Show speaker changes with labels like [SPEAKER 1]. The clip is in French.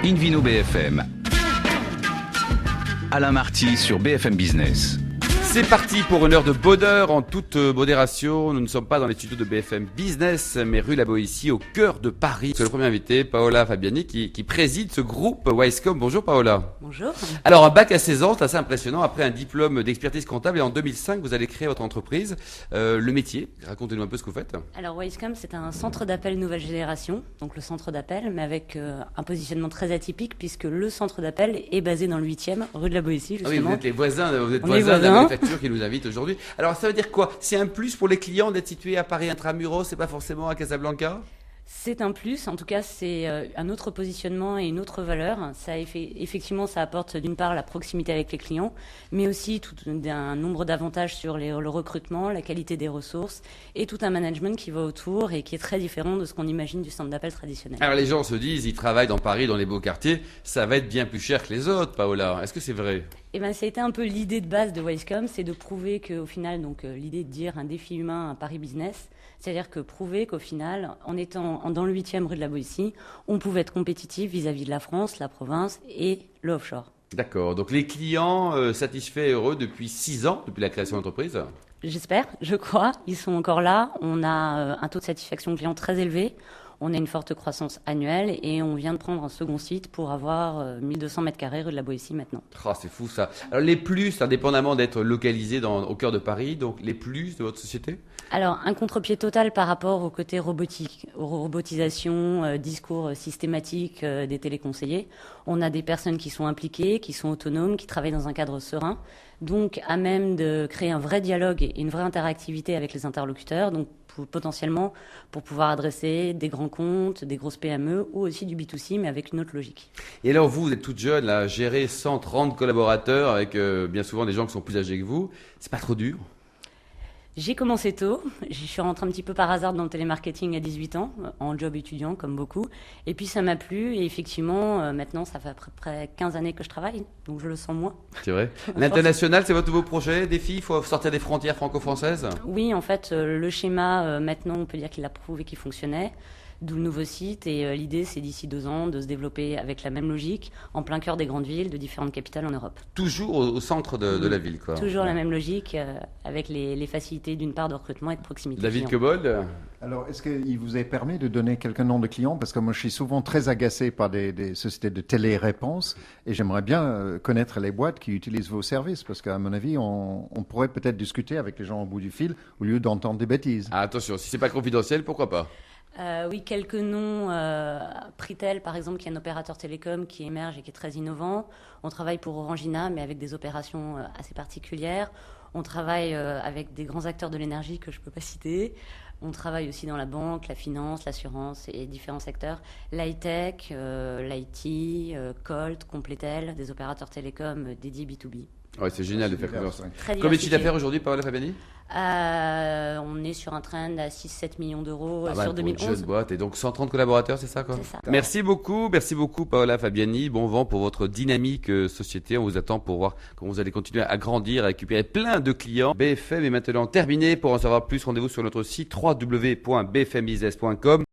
[SPEAKER 1] Invino BFM. Alain Marty sur BFM Business.
[SPEAKER 2] C'est parti pour une heure de bonheur en toute modération. Nous ne sommes pas dans les studios de BFM Business, mais rue La Boétie, au cœur de Paris. C'est le premier invité, Paola Fabiani, qui préside ce groupe Wisecom. Bonjour Paola.
[SPEAKER 3] Bonjour.
[SPEAKER 2] Alors un bac à 16 ans, c'est assez impressionnant. Après un diplôme d'expertise comptable, et en 2005, vous allez créer votre entreprise. Le métier, racontez-nous un peu ce que vous faites.
[SPEAKER 3] Alors Wisecom, c'est un centre d'appel nouvelle génération, donc le centre d'appel, mais avec un positionnement très atypique, puisque le centre d'appel est basé dans le 8e, rue de La Boétie, justement.
[SPEAKER 2] Ah oui, vous êtes les voisins, de la manufacture qui nous invite aujourd'hui. Alors ça veut dire quoi? C'est un plus pour les clients d'être situé à Paris intramuros, c'est pas forcément à Casablanca?
[SPEAKER 3] C'est un plus, en tout cas c'est un autre positionnement et une autre valeur. Effectivement, ça apporte d'une part la proximité avec les clients, mais aussi tout un nombre d'avantages sur le recrutement, la qualité des ressources et tout un management qui va autour et qui est très différent de ce qu'on imagine du centre d'appel traditionnel.
[SPEAKER 2] Alors les gens se disent, ils travaillent dans Paris, dans les beaux quartiers, ça va être bien plus cher que les autres, Paola. Est-ce que c'est vrai?
[SPEAKER 3] Eh ben, ça a été un peu l'idée de base de Wisecom, c'est de prouver qu'au final, donc l'idée de dire un défi humain à Paris Business, c'est-à-dire que prouver qu'au final, en étant dans le 8e rue de la Boétie, on pouvait être compétitif vis-à-vis de la France, la province et le offshore.
[SPEAKER 2] D'accord, donc les clients satisfaits et heureux depuis 6 ans, depuis la création de l'entreprise?
[SPEAKER 3] J'espère, je crois, ils sont encore là. On a un taux de satisfaction client très élevé. On a une forte croissance annuelle et on vient de prendre un second site pour avoir 1200 mètres carrés rue de la Boétie maintenant.
[SPEAKER 2] Oh, c'est fou ça. Alors les plus, indépendamment d'être localisés au cœur de Paris, donc les plus de votre société?
[SPEAKER 3] Alors un contre-pied total par rapport au côté robotique, robotisation, discours systématique des téléconseillers. On a des personnes qui sont impliquées, qui sont autonomes, qui travaillent dans un cadre serein, donc à même de créer un vrai dialogue et une vraie interactivité avec les interlocuteurs, donc potentiellement pour pouvoir adresser des grands comptes, des grosses PME ou aussi du B2C, mais avec une autre logique.
[SPEAKER 2] Et alors vous êtes toute jeune, là, gérer 130 collaborateurs avec bien souvent des gens qui sont plus âgés que vous, c'est pas trop dur?
[SPEAKER 3] J'ai commencé tôt, je suis rentrée un petit peu par hasard dans le télémarketing à 18 ans, en job étudiant comme beaucoup, et puis ça m'a plu, et effectivement, maintenant ça fait à peu près 15 années que je travaille, donc je le sens moins.
[SPEAKER 2] C'est vrai. L'international, c'est votre nouveau projet, défi, il faut sortir des frontières franco-françaises?
[SPEAKER 3] Oui, en fait, le schéma, maintenant, on peut dire qu'il a prouvé qu'il fonctionnait. D'où le nouveau site et l'idée c'est d'ici 2 ans de se développer avec la même logique en plein cœur des grandes villes de différentes capitales en Europe.
[SPEAKER 2] Toujours au centre de la ville, quoi.
[SPEAKER 3] Toujours la même logique avec les facilités d'une part de recrutement et de proximité.
[SPEAKER 2] David Cobold.
[SPEAKER 4] Alors, est-ce qu'il vous est permis de donner quelques noms de clients? Parce que moi, je suis souvent très agacé par des sociétés de télé-réponse et j'aimerais bien connaître les boîtes qui utilisent vos services. Parce qu'à mon avis, on pourrait peut-être discuter avec les gens au bout du fil au lieu d'entendre des bêtises.
[SPEAKER 2] Ah, attention, si c'est pas confidentiel, pourquoi pas?
[SPEAKER 3] Oui, quelques noms. Pritel, par exemple, qui est un opérateur télécom qui émerge et qui est très innovant. On travaille pour Orangina, mais avec des opérations assez particulières. On travaille avec des grands acteurs de l'énergie que je ne peux pas citer. On travaille aussi dans la banque, la finance, l'assurance et différents secteurs. L'high-tech, l'IT, Colt, Completel, des opérateurs télécoms dédiés B2B.
[SPEAKER 2] Ouais, c'est génial de faire confiance.
[SPEAKER 3] Combien
[SPEAKER 2] de chiffre d'affaires aujourd'hui, Paola Fabiani?
[SPEAKER 3] On est sur un trend à 6-7 millions d'euros sur 2011.
[SPEAKER 2] Une jeune boîte et donc 130 collaborateurs, c'est ça quoi?
[SPEAKER 3] C'est ça.
[SPEAKER 2] Merci beaucoup Paola Fabiani. Bon vent pour votre dynamique société. On vous attend pour voir comment vous allez continuer à grandir, à récupérer plein de clients. BFM est maintenant terminé. Pour en savoir plus, rendez-vous sur notre site www.bfmbusiness.com.